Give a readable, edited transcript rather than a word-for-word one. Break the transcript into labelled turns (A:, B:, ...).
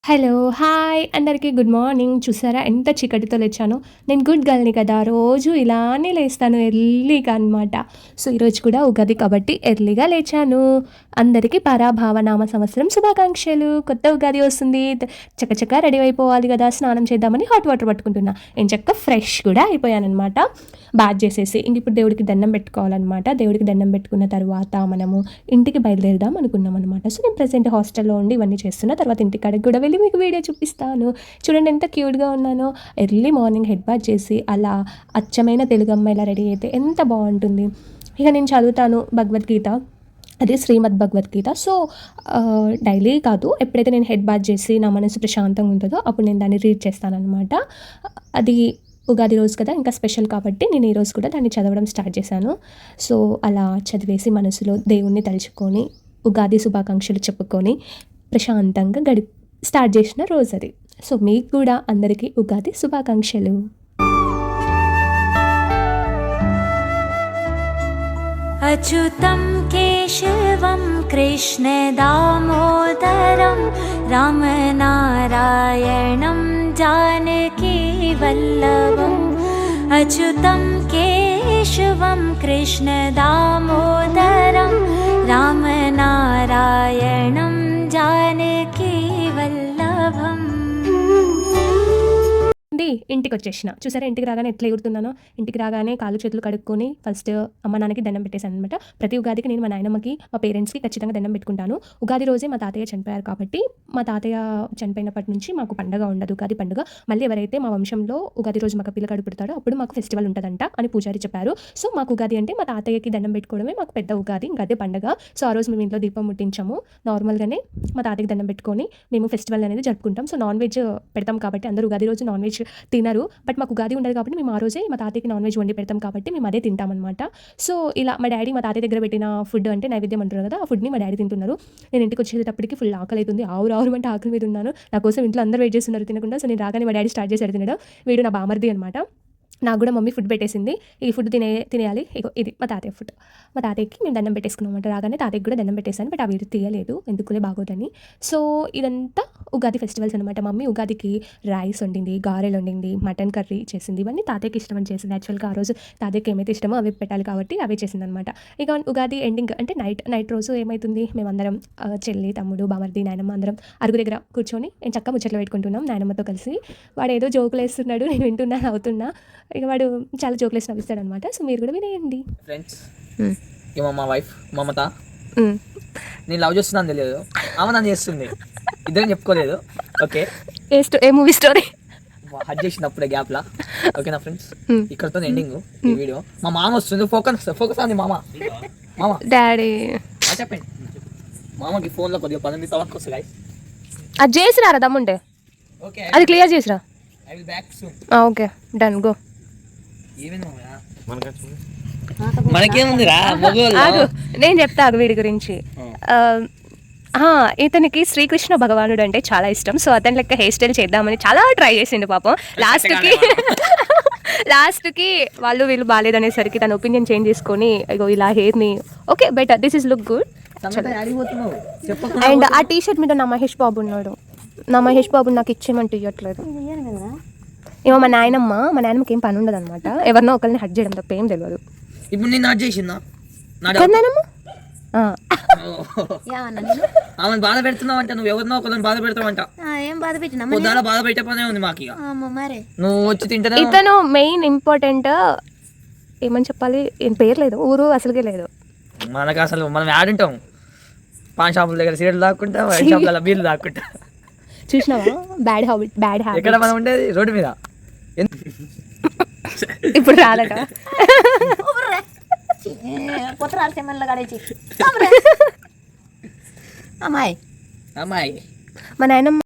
A: Hello! Hi! అందరికీ good morning. చూసారా ఎంత చీకటితో లేచానో? నేను గుడ్ గర్ల్‌ని కదా! రోజు ఇలానే లేస్తాను ఎర్లీగా అనమాట. సో, ఈరోజు కూడా ఉగాది కాబట్టి ఎర్లీగా లేచాను. అందరికీ పరాభావనామ సంవత్సరం శుభాకాంక్షలు. కొత్త ఉగాది వస్తుంది. చకచకా రెడీ అయిపోవాలి కదా! స్నానం చేద్దామని హాట్ వాటర్ పట్టుకుంటున్నా. ఎంచక్కా ఫ్రెష్ కూడా అయిపోయాననమాట. బాత్ చేసేసి ఇంక ఇప్పుడు దేవుడికి దండం పెట్టుకోవాలనమాట. దేవుడికి దండం పెట్టుకున్న తర్వాత మనము ఇంటికి బయలుదేరుదాం అనుకున్నాం అనమాట. సో, నేను ప్రెజెంట్ హాస్టల్‌లో ఉండి ఇవన్నీ చేస్తున్నా. తర్వాత ఇంటికాడికి కూడా వెళ్ళి మీకు వీడియో చూపిస్తాను. చూడండి ఎంత క్యూట్‌గా ఉన్నానో. ఎర్లీ మార్నింగ్ హెడ్ బాత్ చేసి అలా అచ్చమైన తెలుగు అమ్మాయిలా రెడీ అయితే ఎంత బాగుంటుంది. ఇక నేను చదువుతాను భగవద్గీత. అదే శ్రీమద్ భగవద్గీత. సో, డైలీ కాదు, ఎప్పుడైతే నేను హెడ్ బాత్ చేసి నా మనసు ప్రశాంతంగా ఉంటుందో అప్పుడు నేను దాన్ని రీడ్ చేస్తాననమాట. అది ఉగాది రోజు కదా, ఇంకా స్పెషల్ కాబట్టి నేను ఈరోజు కూడా దాన్ని చదవడం స్టార్ట్ చేశాను. సో, అలా చదివేసి మనసులో దేవుణ్ణి తలుచుకొని ఉగాది శుభాకాంక్షలు చెప్పుకొని ప్రశాంతంగా స్టార్ట్ చేసిన రోజు అది. సో, మీకు కూడా అందరికీ ఉగాది శుభాకాంక్షలు.
B: అచ్యుతం కేశవం కృష్ణ దామోదరం రామనారాయణం జానకీ వల్లభం. అచ్యుతం కేశవం కృష్ణ దామోదరం రామనారాయణం జానకీ వల్లభం.
A: ఇంటికి వచ్చేసిన. చూసారా ఇంటికి రాగానే ఎట్లా ఎగురుతున్నానో. ఇంటికి రాగానే కాళ్ళు చేతులు కడుక్కొని ఫస్ట్ అమ్మ నాన్నకి దండం పెట్టేశాను అనమాట. ప్రతి ఉగాదికి నేను మా నాయనమ్మకి మా పేరెంట్స్కి ఖచ్చితంగా దండం పెట్టుకుంటాను. ఉగాది రోజే మా తాతయ్య చనిపోయారు కాబట్టి మా తాతయ్య చనిపోయినప్పటి నుంచి మాకు పండగ ఉండదు, ఉగాది పండుగ. మళ్ళీ ఎవరైతే మా వంశంలో ఉగాది రోజు మాకు పిల్లగాడు పుడతాడో అప్పుడు మాకు ఫెస్టివల్ ఉంటుందంట అని పూజారి చెప్పారు. సో, మాకు ఉగాది అంటే మా తాతయ్యకి దండం పెట్టుకోవడమే మాకు పెద్ద ఉగాది, ఇంకా అదే పండగ. సో, ఆ రోజు మేము ఇంట్లో దీపం ముట్టించాము. నార్మల్గానే మా తాతయ్యకి దండం పెట్టుకొని మేము ఫెస్టివల్ అనేది జరుపుకుంటాం. సో, నాన్ వెజ్ పెడతాం కాబట్టి అందరూ ఉగాది రోజు నాన్ వెజ్ తినరు. బట్ మాకు ఉగాది ఉండదు కాబట్టి మేము ఆ రోజే మా తాతయ్యకి నాన్ వెజ్ వండి పెడతాం కాబట్టి మేము అదే తింటామన్నమాట. సో, ఇలా మా డాడీ మా తాతయ్య దగ్గర పెట్టిన ఫుడ్ అంటే నైవేద్యం అంటారు కదా, ఆ ఫుడ్ని మా డాడీ తింటున్నారు. నేను ఇంటికి వచ్చేటప్పటికి ఫుల్ ఆకలి అవుతుంది. ఆవురు అంటే ఆకలి మీద ఉన్నాను. నా కోసం ఇంట్లో అందరూ వెయిట్ చేస్తున్నారు తినకుండా. సో, నేను రాగానే మా డాడీ స్టార్ట్ చేశాడు తినడం. వీడు నా బామర్ది అనమాట. నాకు కూడా మమ్మీ ఫుడ్ పెట్టేసింది. ఈ ఫుడ్ తినేయాలి. ఇది మా తాతయ్య ఫుడ్. మా తాతయ్యకి మేము దండం పెట్టేసుకున్నాం అనమాట. రాగానే తాతయ్యకి కూడా దండం పెట్టేశాను. బట్ ఆ వీడియో తీయలేదు, ఎందుకులే బాగోదని. సో, ఇదంతా ఉగాది ఫెస్టివల్స్ అనమాట. మమ్మీ ఉగాదికి రైస్ వండింది, గారెలు వండింది, మటన్ కర్రీ చేసింది. ఇవన్నీ తాతయ్యకి ఇష్టం అని చేసింది. యాక్చువల్గా ఆ రోజు తాతయ్యకి ఏమైతే ఇష్టమో అవి పెట్టాలి కాబట్టి అవే చేసింది అనమాట. ఇక ఉగాది ఎండింగ్ అంటే నైట్ రోజు ఏమవుతుంది, మేమందరం చెల్లి, తమ్ముడు, బామర్ది, నాయనమ్మ అందరం అరుగు దగ్గర కూర్చొని నేను చక్కగా ముచ్చట్లు పెట్టుకుంటున్నాం నాయనమ్మతో కలిసి. వాడు ఏదో జోకులు వేస్తున్నాడు, నేను వింటున్నా, అవుతున్నా. ఇక వాడు చాలా జోకులేసి నవ్విస్తాడు అనమాట. సో, మీరు కూడా వినేయండి
C: ఫ్రెండ్స్. ఏమో మా వైఫ్ మమత, నేను లవ్ చేస్తున్నాను తెలియదు, ఆమె నన్ను చేస్తుంది, ఇద్దరం చెప్పుకోలేదు. ఓకే,
A: ఏ మూవీ స్టోరీ
C: హట్ చేసినప్పుడే గ్యాప్లా. ఓకేనా ఫ్రెండ్స్, ఇక్కడతో ఎండింగ్ ఈ వీడియో. మా మామ వస్తుంది, ఫోకస్ అంది మామ
A: డాడీ.
C: చెప్పండి మామకి ఫోన్లో కొద్దిగా పని తవరకు వస్తుంది.
A: అది చేసిరారా దమ్ముంటే,
C: ఓకే
A: అది క్లియర్ చేసిరా.
C: I will back soon.
A: Okay, done, go.
C: మనకేముందిరా,
A: నేను చెప్తా వీడి గురించి. ఇతనికి శ్రీకృష్ణ భగవానుడు అంటే చాలా ఇష్టం. సో, అతని లెక్క హెయిర్ స్టైల్ చేద్దామని చాలా ట్రై చేసిండు పాపం. లాస్ట్కి వీళ్ళు బాగాలేదనేసరికి తన ఒపీనియన్ చేంజ్ చేసుకొని ఇగో ఇలా హెయిర్ని okay better, this is look good. And ఆ టీ షర్ట్ మీద నా మహేష్ బాబు ఉన్నాడు. నా మహేష్ బాబు నాకు ఇచ్చేయమంటే ఇవ్వట్లేదు. ఏమో మా నాయనమ్మకి ఏం పని ఉండదు అనమాట. ఎవరినో ఒకరిని హట్ చేయడం తప్ప ఏం తెలియదు.
C: ఇప్పుడు నేను నాట్ చేసిందా ఆమెను బాధ పెడుతున్నావు అంట, నువ్వు ఎవరినో ఒకరిని బాధ పెడతావంట.
B: ఏం బాధ పెట్టినా
C: బాధ పెట్టే పనే ఉంది మాకు. ఇక నువ్వు వచ్చి తింటే
A: ఇతను మెయిన్ ఇంపార్టెంట్. ఏమని చెప్పాలి, ఏం పేరు లేదు, ఊరు అసలుకే లేదు
C: మనకు. అసలు మనం ఆడుంటాం పాన్ షాపుల దగ్గర సీట్లు దాక్కుంటా, వైన్ షాపుల బీర్లు దాక్కుంటా.
A: చూసినావా, బ్యాడ్ హ్యాబిట్.
C: ఎక్కడ మనం ఉండేది రోడ్డు మీద.
A: ఇప్పుడు రాదట.
B: అమ్మాయి
A: మా నాయనమ్మ